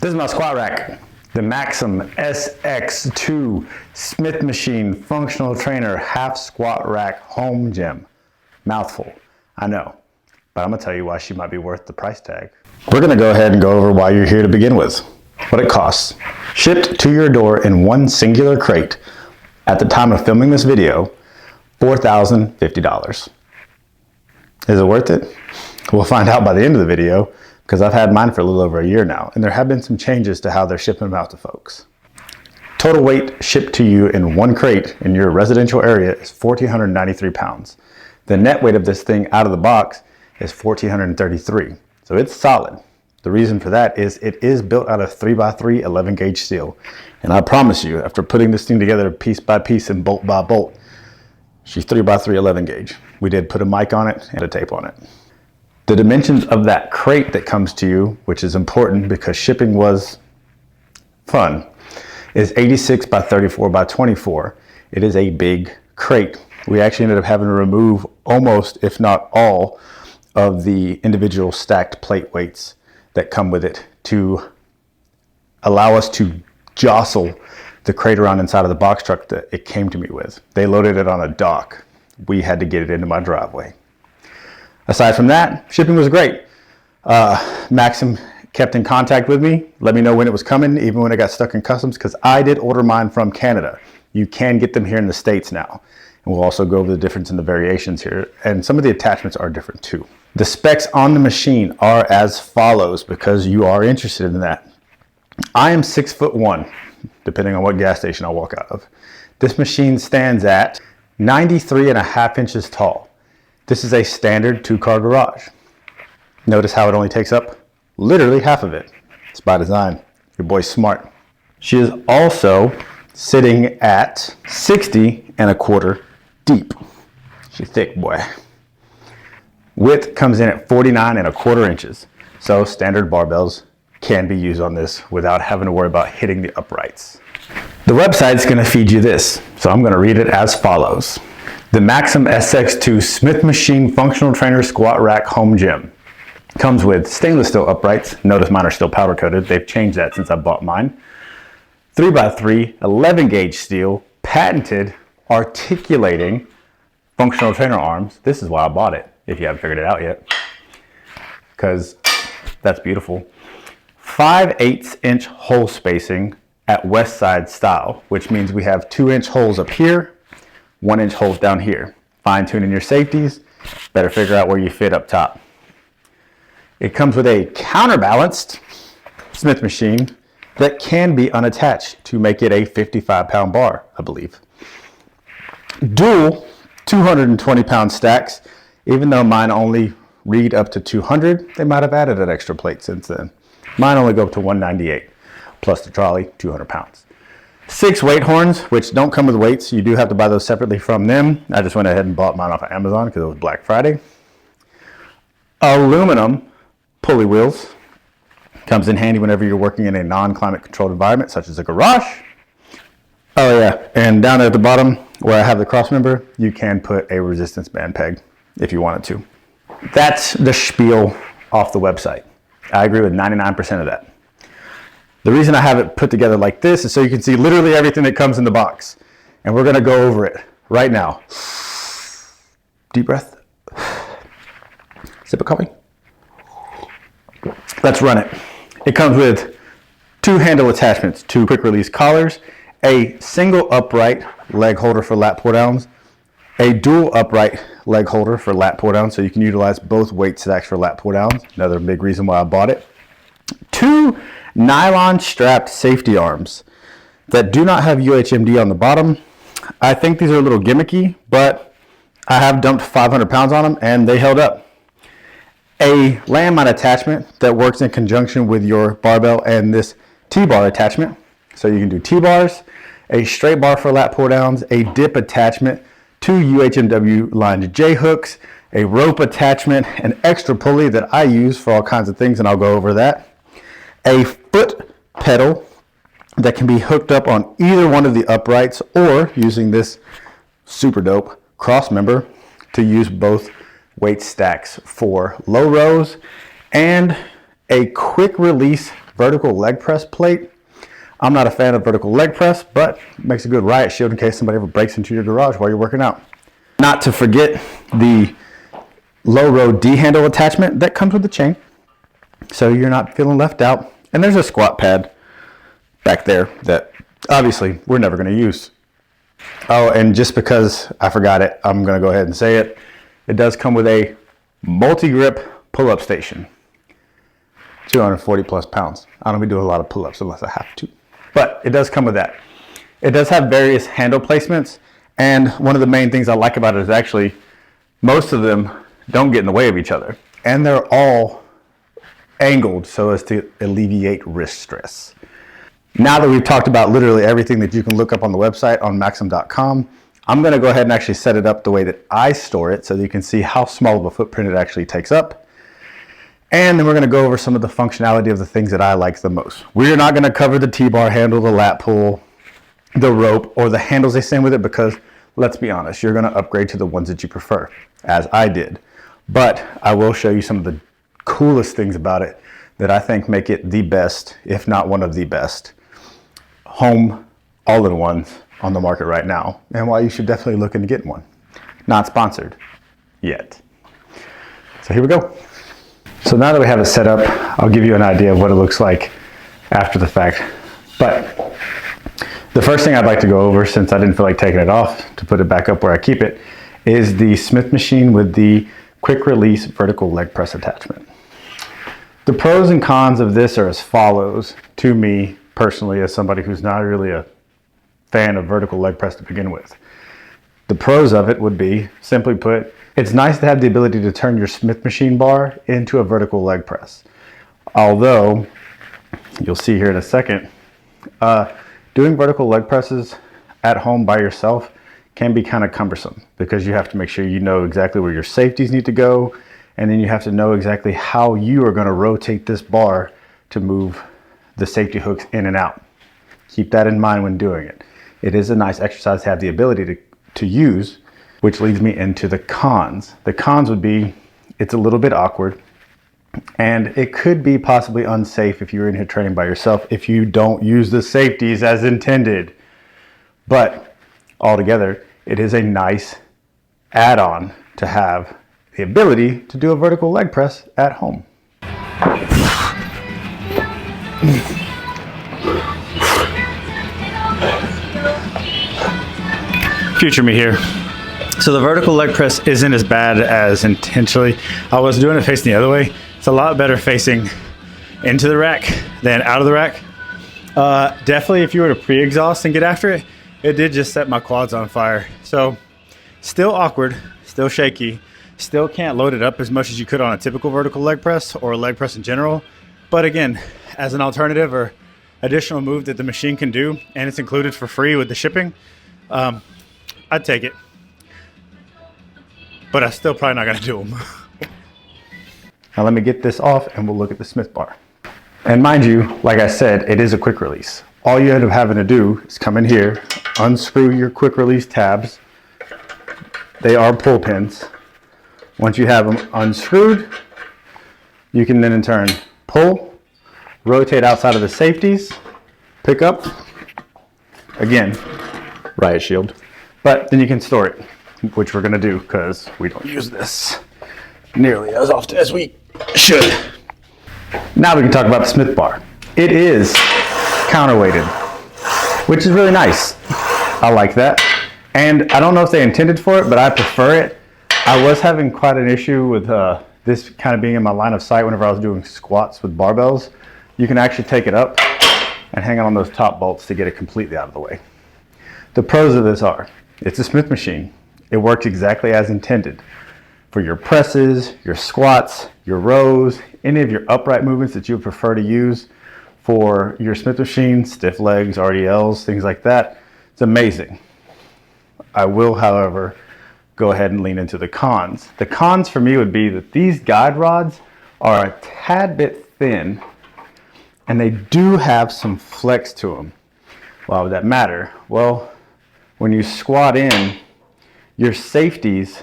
This is my squat rack, the Maxum SX2 Smith Machine Functional Trainer Half Squat Rack Home Gym. Mouthful, I know, but I'm gonna tell you why she might be worth the price tag. We're gonna go ahead and go over why you're here to begin with, what it costs. Shipped to your door in one singular crate at the time of filming this video, $4,050. Is it worth it? We'll find out by the end of the video, because I've had mine for a little over a year now, and there have been some changes to how they're shipping them out to folks. Total weight shipped to you in one crate in your residential area is 1,493 pounds. The net weight of this thing out of the box is 1,433, so it's solid. The reason for that is it is built out of 3x3 11 gauge steel, and I promise you, after putting this thing together piece by piece and bolt by bolt, she's 3x3 11 gauge. We did put a mic on it and a tape on it. The dimensions of that crate that comes to you, which is important because shipping was fun, is 86 by 34 by 24. It is a big crate. We actually ended up having to remove almost, if not all, of the individual stacked plate weights that come with it to allow us to jostle the crate around inside of the box truck that it came to me with. They loaded it on a dock. We had to get it into my driveway. Aside from that, shipping was great. Maxum kept in contact with me, let me know when it was coming, even when it got stuck in customs, because I did order mine from Canada. You can get them here in the States now. And we'll also go over the difference in the variations here. And some of the attachments are different too. The specs on the machine are as follows, because you are interested in that. I am 6'1", depending on what gas station I walk out of. This machine stands at 93.5 inches tall. This is a standard 2-car garage. Notice how it only takes up literally half of it. It's by design. Your boy's smart. She is also sitting at 60.25 deep. She's thick, boy. Width comes in at 49.25 inches. So standard barbells can be used on this without having to worry about hitting the uprights. The website's gonna feed you this, so I'm gonna read it as follows. The Maxum SX2 Smith Machine Functional Trainer Squat Rack Home Gym comes with stainless steel uprights. Notice mine are still powder coated. They've changed that since I bought mine. 3x3 11 gauge steel, patented articulating functional trainer arms. This is why I bought it, if you haven't figured it out yet, because that's beautiful. 5/8 inch hole spacing at west side style, which means we have 2-inch holes up here, 1-inch holes down here. Fine tuning your safeties, better figure out where you fit up top. It comes with a counterbalanced Smith machine that can be unattached to make it a 55-pound bar, I believe. Dual 220-pound stacks, even though mine only read up to 200, they might have added an extra plate since then. Mine only go up to 198, plus the trolley, 200 pounds. 6 weight horns, which don't come with weights. You do have to buy those separately from them. I just went ahead and bought mine off of Amazon because it was Black Friday. Aluminum pulley wheels. Comes in handy whenever you're working in a non-climate controlled environment, such as a garage. Oh yeah, and down at the bottom where I have the cross member, you can put a resistance band peg if you wanted to. That's the spiel off the website. I agree with 99% of that. The reason I have it put together like this is so you can see literally everything that comes in the box. And we're gonna go over it right now. Deep breath. Sip of coffee. Let's run it. It comes with 2 handle attachments, 2 quick release collars, a single upright leg holder for lat pull downs, a dual upright leg holder for lat pull downs, so you can utilize both weight stacks for lat pull downs. Another big reason why I bought it. 2 nylon strapped safety arms that do not have UHMD on the bottom. I think these are a little gimmicky, but I have dumped 500 pounds on them and they held up. A landmine attachment that works in conjunction with your barbell and this T-bar attachment. So you can do T-bars, a straight bar for lat pull downs, a dip attachment, 2 UHMW lined J-hooks, a rope attachment, an extra pulley that I use for all kinds of things, and I'll go over that. A foot pedal that can be hooked up on either one of the uprights or using this super dope cross member to use both weight stacks for low rows, and a quick release vertical leg press plate. I'm not a fan of vertical leg press, but it makes a good riot shield in case somebody ever breaks into your garage while you're working out. Not to forget the low road D handle attachment that comes with the chain, so you're not feeling left out. And there's a squat pad back there that obviously we're never going to use. Oh, and just because I forgot it, I'm going to go ahead and say it. It does come with a multi-grip pull-up station. 240 plus pounds. I don't be doing a lot of pull-ups unless I have to. But it does come with that. It does have various handle placements. And one of the main things I like about it is actually most of them don't get in the way of each other. And they're all angled so as to alleviate wrist stress. Now that we've talked about literally everything that you can look up on the website on Maxum.com, I'm going to go ahead and actually set it up the way that I store it so that you can see how small of a footprint it actually takes up. And then we're going to go over some of the functionality of the things that I like the most. We're not going to cover the T-bar handle, the lat pull, the rope, or the handles they send with it because, let's be honest, you're going to upgrade to the ones that you prefer, as I did. But I will show you some of the coolest things about it that I think make it the best, if not one of the best, home all-in-ones on the market right now, and why you should definitely look into getting one. Not sponsored yet. So here we go. So now that we have it set up, I'll give you an idea of what it looks like after the fact. But the first thing I'd like to go over, since I didn't feel like taking it off to put it back up where I keep it, is the Smith machine with the quick release vertical leg press attachment. The pros and cons of this are as follows to me personally, as somebody who's not really a fan of vertical leg press to begin with. The pros of it would be, simply put, it's nice to have the ability to turn your Smith machine bar into a vertical leg press. Although, you'll see here in a second, doing vertical leg presses at home by yourself can be kind of cumbersome because you have to make sure you know exactly where your safeties need to go, and then you have to know exactly how you are going to rotate this bar to move the safety hooks in and out. Keep that in mind when doing it. It is a nice exercise to have the ability to use, which leads me into the cons. The cons would be, it's a little bit awkward, and it could be possibly unsafe if you're in here training by yourself if you don't use the safeties as intended. But altogether, it is a nice add-on to have the ability to do a vertical leg press at home. Future me here. So the vertical leg press isn't as bad as intentionally. I was doing it facing the other way. It's a lot better facing into the rack than out of the rack. Definitely if you were to pre-exhaust and get after it, it did just set my quads on fire. So still awkward, still shaky, still can't load it up as much as you could on a typical vertical leg press or a leg press in general. But again, as an alternative or additional move that the machine can do, and it's included for free with the shipping, I'd take it. But I'm still probably not going to do them. Now let me get this off and we'll look at the Smith bar. And mind you, like I said, it is a quick release. All you end up having to do is come in here, unscrew your quick release tabs. They are pull pins. Once you have them unscrewed, you can then in turn pull, rotate outside of the safeties, pick up, again, riot shield, but then you can store it, which we're gonna do because we don't use this nearly as often as we should. Now we can talk about the Smith bar. It is counterweighted, which is really nice. I like that. And I don't know if they intended for it, but I prefer it. I was having quite an issue with this kind of being in my line of sight whenever I was doing squats with barbells. You can actually take it up and hang on those top bolts to get it completely out of the way. The pros of this are, it's a Smith machine. It works exactly as intended. For your presses, your squats, your rows, any of your upright movements that you would prefer to use for your Smith machine, stiff legs, RDLs, things like that, it's amazing. I will, however, go ahead and lean into the cons. The cons for me would be that these guide rods are a tad bit thin and they do have some flex to them. Why would that matter? Well, when you squat in, your safeties,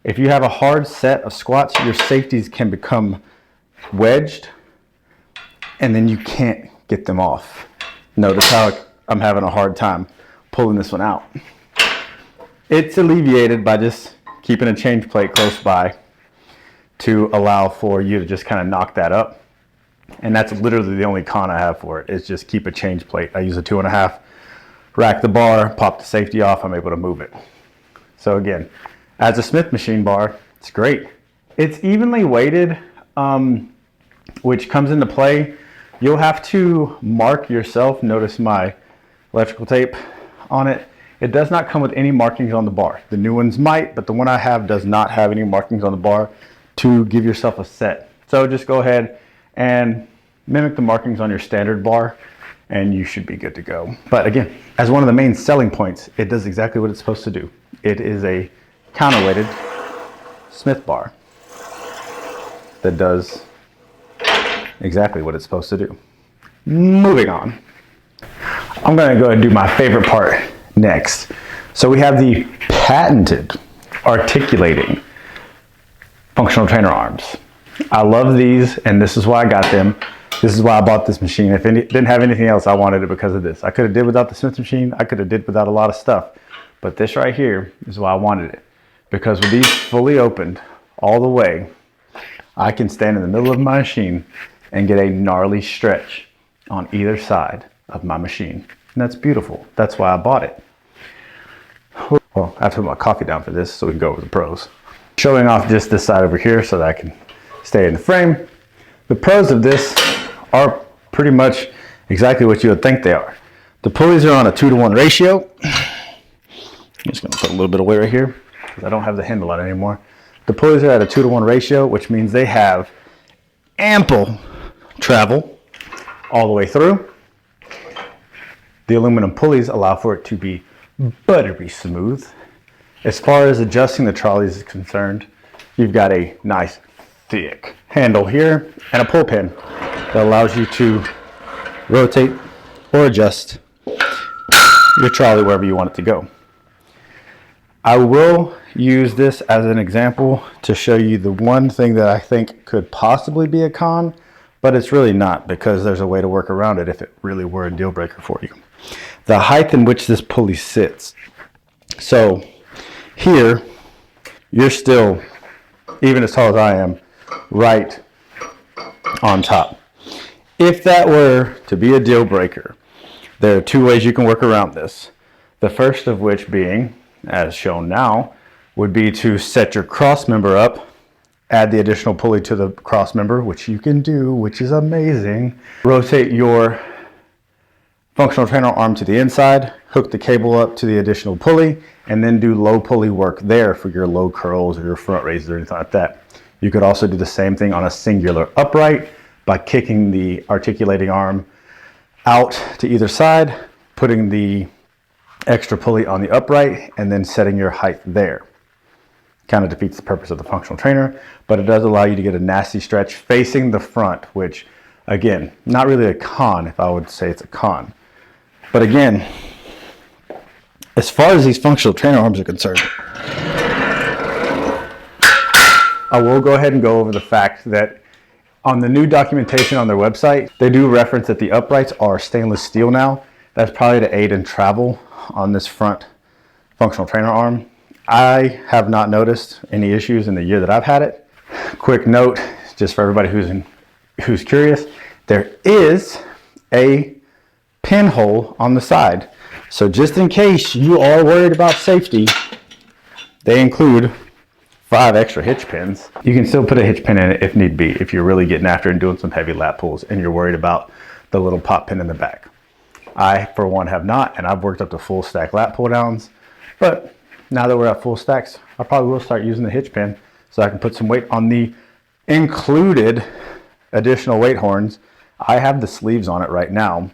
if you have a hard set of squats, your safeties can become wedged and then you can't get them off. Notice how I'm having a hard time pulling this one out. It's alleviated by just keeping a change plate close by to allow for you to just kind of knock that up. And that's literally the only con I have for it, is just keep a change plate. I use a 2.5, rack the bar, pop the safety off, I'm able to move it. So again, as a Smith machine bar, it's great. It's evenly weighted, which comes into play. You'll have to mark yourself. Notice my electrical tape on it. It does not come with any markings on the bar. The new ones might, but the one I have does not have any markings on the bar to give yourself a set. So just go ahead and mimic the markings on your standard bar and you should be good to go. But again, as one of the main selling points, it does exactly what it's supposed to do. It is a counterweighted Smith bar that does exactly what it's supposed to do. Moving on. I'm gonna go ahead and do my favorite part next. So we have the patented articulating functional trainer arms. I love these, and this is why I got them. This is why I bought this machine. If it didn't have anything else, I wanted it because of this. I could have did without the Smith machine. I could have did without a lot of stuff. But this right here is why I wanted it. Because with these fully opened all the way, I can stand in the middle of my machine and get a gnarly stretch on either side of my machine. And that's beautiful. That's why I bought it. Well, I have to put my coffee down for this so we can go over the pros. Showing off just this side over here so that I can stay in the frame. The pros of this are pretty much exactly what you would think they are. The pulleys are on a 2-to-1 ratio. I'm just gonna put a little bit of weight right here because I don't have the handle on it anymore. The pulleys are at a 2-to-1 ratio, which means they have ample travel all the way through. The aluminum pulleys allow for it to be buttery smooth. As far as adjusting the trolleys is concerned, you've got a nice thick handle here and a pull pin that allows you to rotate or adjust your trolley wherever you want it to go. I will use this as an example to show you the one thing that I think could possibly be a con, but it's really not, because there's a way to work around it if it really were a deal breaker for you. The height in which this pulley sits. So here, you're still, even as tall as I am, right on top. If that were to be a deal breaker, there are two ways you can work around this. The first of which being, as shown now, would be to set your cross member up, add the additional pulley to the cross member, which you can do, which is amazing. Rotate your functional trainer arm to the inside, hook the cable up to the additional pulley, and then do low pulley work there for your low curls or your front raises or anything like that. You could also do the same thing on a singular upright by kicking the articulating arm out to either side, putting the extra pulley on the upright, and then setting your height there. Kind of defeats the purpose of the functional trainer, but it does allow you to get a nasty stretch facing the front, which again, not really a con if I would say it's a con. But again, as far as these functional trainer arms are concerned, I will go ahead and go over the fact that on the new documentation on their website, they do reference that the uprights are stainless steel now. That's probably to aid in travel on this front functional trainer arm. I have not noticed any issues in the year that I've had it. Quick note, just for everybody who's curious, there is a pinhole on the side. So just in case you are worried about safety, they include 5 extra hitch pins. You can still put a hitch pin in it if need be, if you're really getting after and doing some heavy lat pulls and you're worried about the little pop pin in the back. I, for one, have not, and I've worked up to full stack lat pull downs. But now that we're at full stacks, I probably will start using the hitch pin so I can put some weight on the included additional weight horns. I have the sleeves on it right now,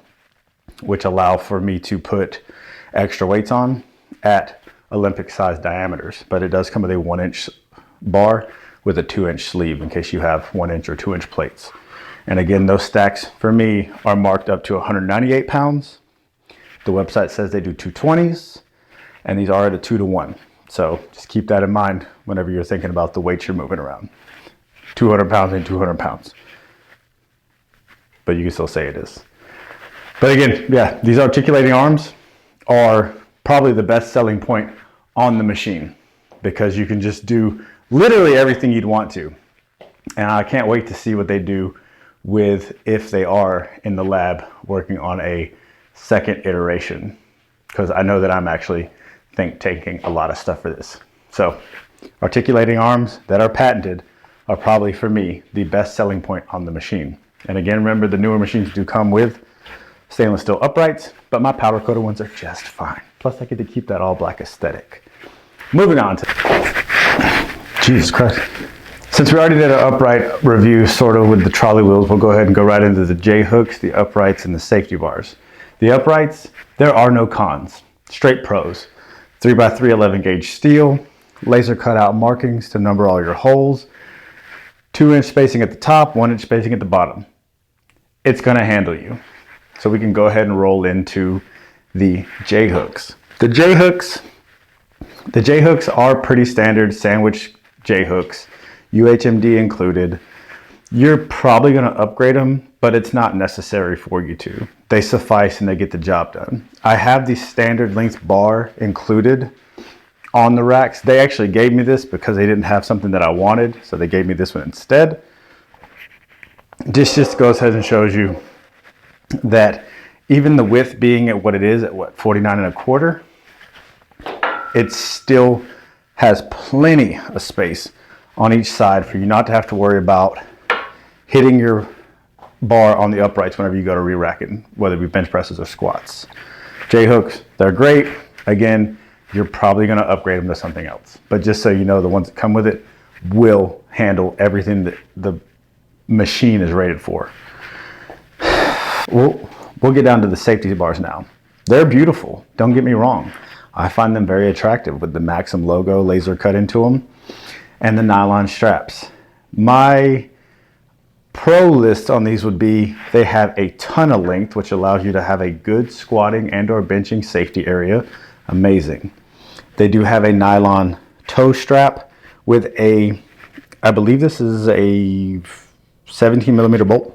which allow for me to put extra weights on at Olympic size diameters, but it does come with a 1-inch bar with a 2-inch sleeve in case you have 1-inch or 2-inch plates. And again, those stacks for me are marked up to 198 pounds. The website says they do 220s, and these are at a 2-to-1. So just keep that in mind whenever you're thinking about the weights you're moving around. 200 pounds and 200 pounds. but you can still say it is. But again, yeah, these articulating arms are probably the best selling point on the machine because you can just do literally everything you'd want to. And I can't wait to see what they do if they are in the lab working on a second iteration, because I know that I'm actually taking a lot of stuff for this. So articulating arms that are patented are probably, for me, the best selling point on the machine. And again, remember, the newer machines do come with stainless steel uprights, but my powder coated ones are just fine. Plus I get to keep that all black aesthetic. Moving on to, Jesus Christ. Since we already did an upright review sort of with the trolley wheels, we'll go ahead and go right into the J-hooks, the uprights, and the safety bars. The uprights, there are no cons, straight pros. 3x3 11 gauge steel, laser cutout markings to number all your holes, 2-inch spacing at the top, 1-inch spacing at the bottom. It's gonna handle you. So we can go ahead and roll into the J-hooks. The J-hooks are pretty standard sandwich J-hooks, UHMD included. You're probably gonna upgrade them, but it's not necessary for you to. They suffice and they get the job done. I have the standard length bar included on the racks. They actually gave me this because they didn't have something that I wanted, so they gave me this one instead. This just goes ahead and shows you that even the width being at what it is, at what, 49 1/4, it still has plenty of space on each side for you not to have to worry about hitting your bar on the uprights whenever you go to re-rack it, whether it be bench presses or squats. J-hooks, they're great. Again, you're probably gonna upgrade them to something else. But just so you know, the ones that come with it will handle everything that the machine is rated for. We'll get down to the safety bars now. They're beautiful, don't get me wrong. I find them very attractive with the Maxum logo laser cut into them and the nylon straps. My pro list on these would be they have a ton of length, which allows you to have a good squatting and or benching safety area. Amazing. They do have a nylon toe strap with a, I believe this is a 17mm bolt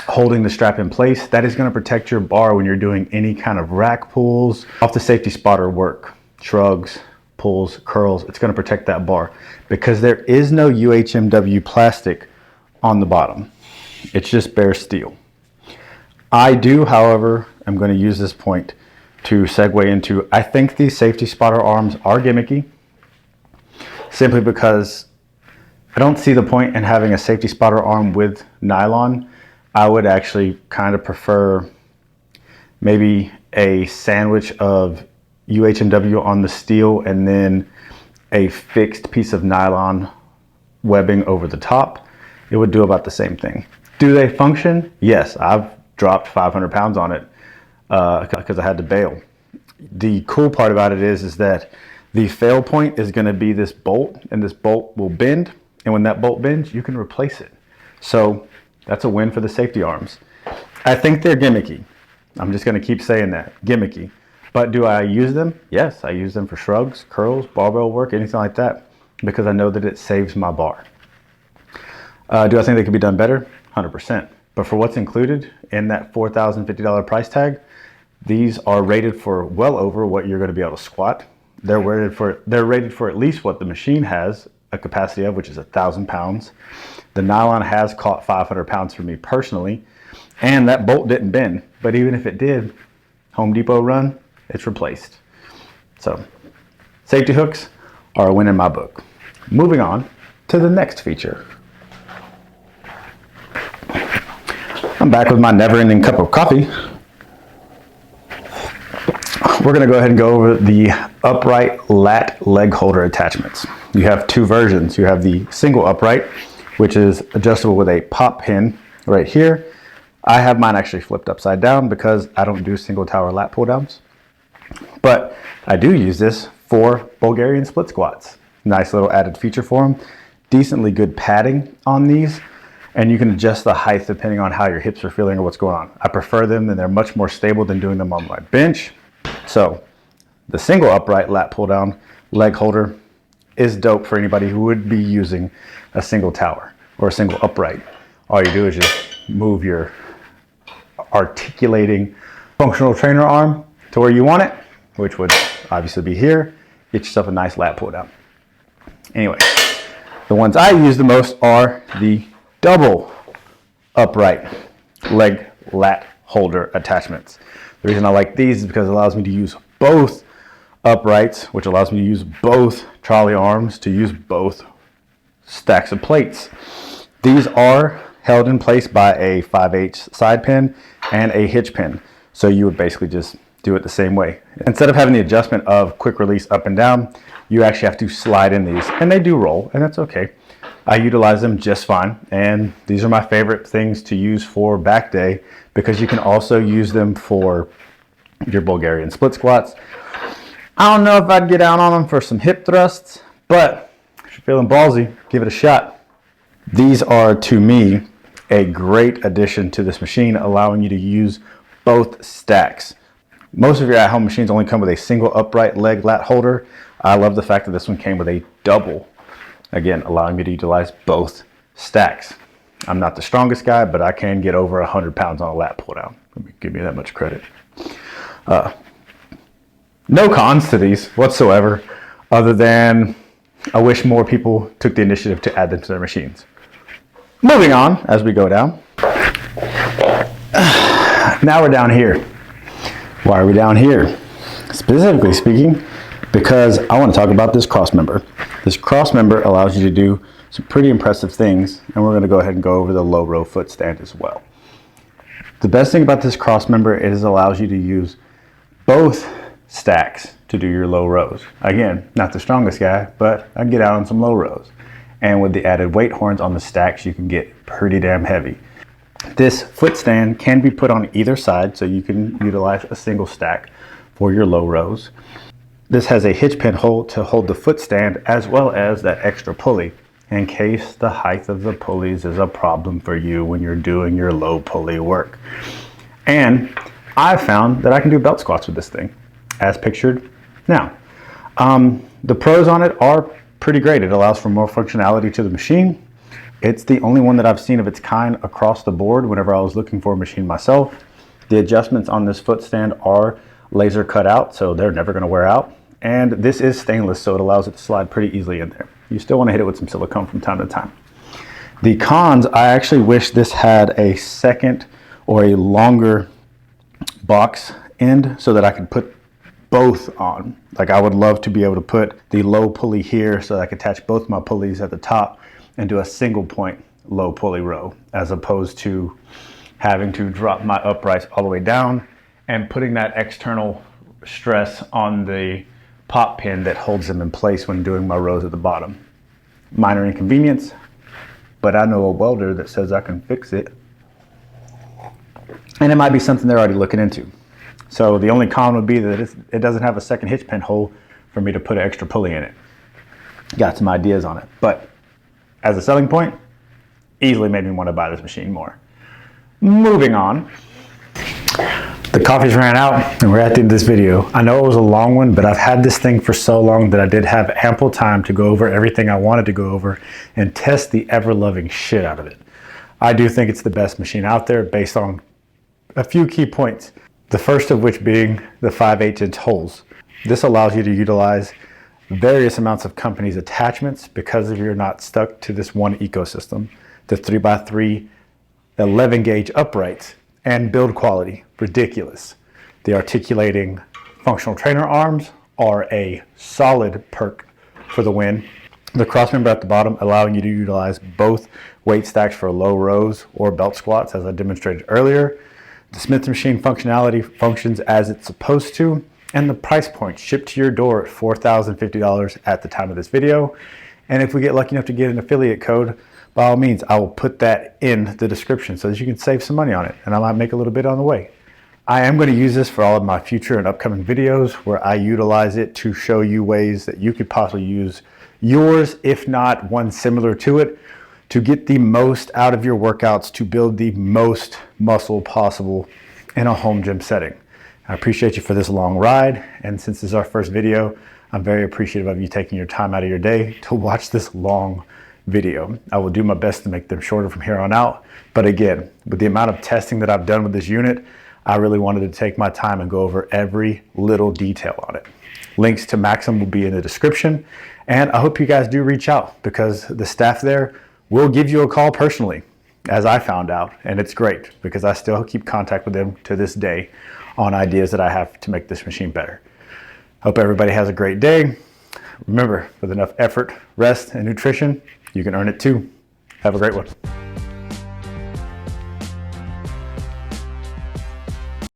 holding the strap in place. That is going to protect your bar when you're doing any kind of rack pulls, off the safety spotter work, shrugs, pulls, curls. It's going to protect that bar because there is no UHMW plastic on the bottom. It's just bare steel. I do, however, I'm going to use this point to segue into, I think these safety spotter arms are gimmicky simply because I don't see the point in having a safety spotter arm with nylon. I would actually kind of prefer maybe a sandwich of UHMW on the steel and then a fixed piece of nylon webbing over the top. It would do about the same thing. Do they function? Yes, I've dropped 500 pounds on it because I had to bail. The cool part about it is that the fail point is going to be this bolt, and this bolt will bend, and when that bolt bends, you can replace it. So that's a win for the safety arms. I think they're gimmicky. I'm just going to keep saying that, gimmicky. But do I use them? Yes, I use them for shrugs, curls, barbell work, anything like that, because I know that it saves my bar. Do I think they could be done better? 100%. But for what's included in that $4,050 price tag, these are rated for well over what you're going to be able to squat. They're rated for at least what the machine has a capacity of, which is 1,000 pounds. The nylon has caught 500 pounds for me personally, and that bolt didn't bend. But even if it did, Home Depot run, it's replaced. So safety hooks are a win in my book. Moving on to the next feature. I'm back with my never-ending cup of coffee. We're going to go ahead and go over the upright lat leg holder attachments. You have two versions. You have the single upright, which is adjustable with a pop pin right here. I have mine actually flipped upside down because I don't do single tower lat pull downs. But I do use this for Bulgarian split squats. Nice little added feature for them. Decently good padding on these. And you can adjust the height depending on how your hips are feeling or what's going on. I prefer them and they're much more stable than doing them on my bench. So the single upright lat pull down leg holder is dope for anybody who would be using a single tower or a single upright all you do is just move your articulating functional trainer arm to where you want it, which would obviously be here. Get yourself a nice lat pull down. Anyway, the ones I use the most are the double upright leg lat holder attachments. The reason I like these is because it allows me to use both uprights, which allows me to use both trolley arms to use both stacks of plates. These are held in place by a 5/8 side pin and a hitch pin. So you would basically just do it the same way. Instead of having the adjustment of quick release up and down, you actually have to slide in these, and they do roll, and that's okay. I utilize them just fine, and these are my favorite things to use for back day because you can also use them for your Bulgarian split squats. I don't know if I'd get out on them for some hip thrusts, but if you're feeling ballsy, give it a shot. These are, to me, a great addition to this machine, allowing you to use both stacks. Most of your at-home machines only come with a single upright leg lat holder. I love the fact that this one came with a double, again, allowing me to utilize both stacks. I'm not the strongest guy, but I can get over 100 pounds on a lat pull down. Give me that much credit. No cons to these whatsoever, other than I wish more people took the initiative to add them to their machines. Moving on as we go down. Now we're down here. Why are we down here? Specifically speaking, because I want to talk about this cross member. This cross member allows you to do some pretty impressive things, and we're going to go ahead and go over the low row foot stand as well. The best thing about this cross member is it allows you to use both stacks to do your low rows. Again, not the strongest guy, but I can get out on some low rows. And with the added weight horns on the stacks, you can get pretty damn heavy. This foot stand can be put on either side, so you can utilize a single stack for your low rows. This has a hitch pin hold to hold the foot stand, as well as that extra pulley in case the height of the pulleys is a problem for you when you're doing your low pulley work. And I found that I can do belt squats with this thing, as pictured now. The pros on it are pretty great. It allows for more functionality to the machine. It's the only one that I've seen of its kind across the board whenever I was looking for a machine myself. The adjustments on this foot stand are laser cut out, so they're never going to wear out. And this is stainless, so it allows it to slide pretty easily in there. You still want to hit it with some silicone from time to time. The cons, I actually wish this had a second or a longer box end so that I could put both on. Like, I would love to be able to put the low pulley here so that I could attach both my pulleys at the top and do a single point low pulley row, as opposed to having to drop my uprights all the way down and putting that external stress on the pop pin that holds them in place when doing my rows at the bottom. Minor inconvenience, but I know a welder that says I can fix it. And it might be something they're already looking into. So the only con would be that it doesn't have a second hitch pin hole for me to put an extra pulley in it. Got some ideas on it, but as a selling point, easily made me want to buy this machine more. Moving on. The coffee's ran out and we're at the end of this video. I know it was a long one, but I've had this thing for so long that I did have ample time to go over everything I wanted to go over and test the ever-loving shit out of it. I do think it's the best machine out there based on a few key points. The first of which being the 5/8 inch holes. This allows you to utilize various amounts of companies' attachments because you're not stuck to this one ecosystem. The 3x3 11 gauge uprights and build quality, ridiculous. The articulating functional trainer arms are a solid perk for the win. The cross member at the bottom allowing you to utilize both weight stacks for low rows or belt squats, as I demonstrated earlier. The Smith machine functionality functions as it's supposed to, and the price point shipped to your door at $4,050 at the time of this video. And if we get lucky enough to get an affiliate code, by all means, I will put that in the description so that you can save some money on it, and I might make a little bit on the way. I am going to use this for all of my future and upcoming videos where I utilize it to show you ways that you could possibly use yours, if not one similar to it, to get the most out of your workouts, to build the most muscle possible in a home gym setting. I appreciate you for this long ride, and since this is our first video, I'm very appreciative of you taking your time out of your day to watch this long video. I will do my best to make them shorter from here on out. But again, with the amount of testing that I've done with this unit, I really wanted to take my time and go over every little detail on it. Links to Maxum will be in the description. And I hope you guys do reach out, because the staff there will give you a call personally, as I found out. And it's great because I still keep contact with them to this day on ideas that I have to make this machine better. Hope everybody has a great day. Remember, with enough effort, rest, and nutrition, you can earn it too. Have a great one.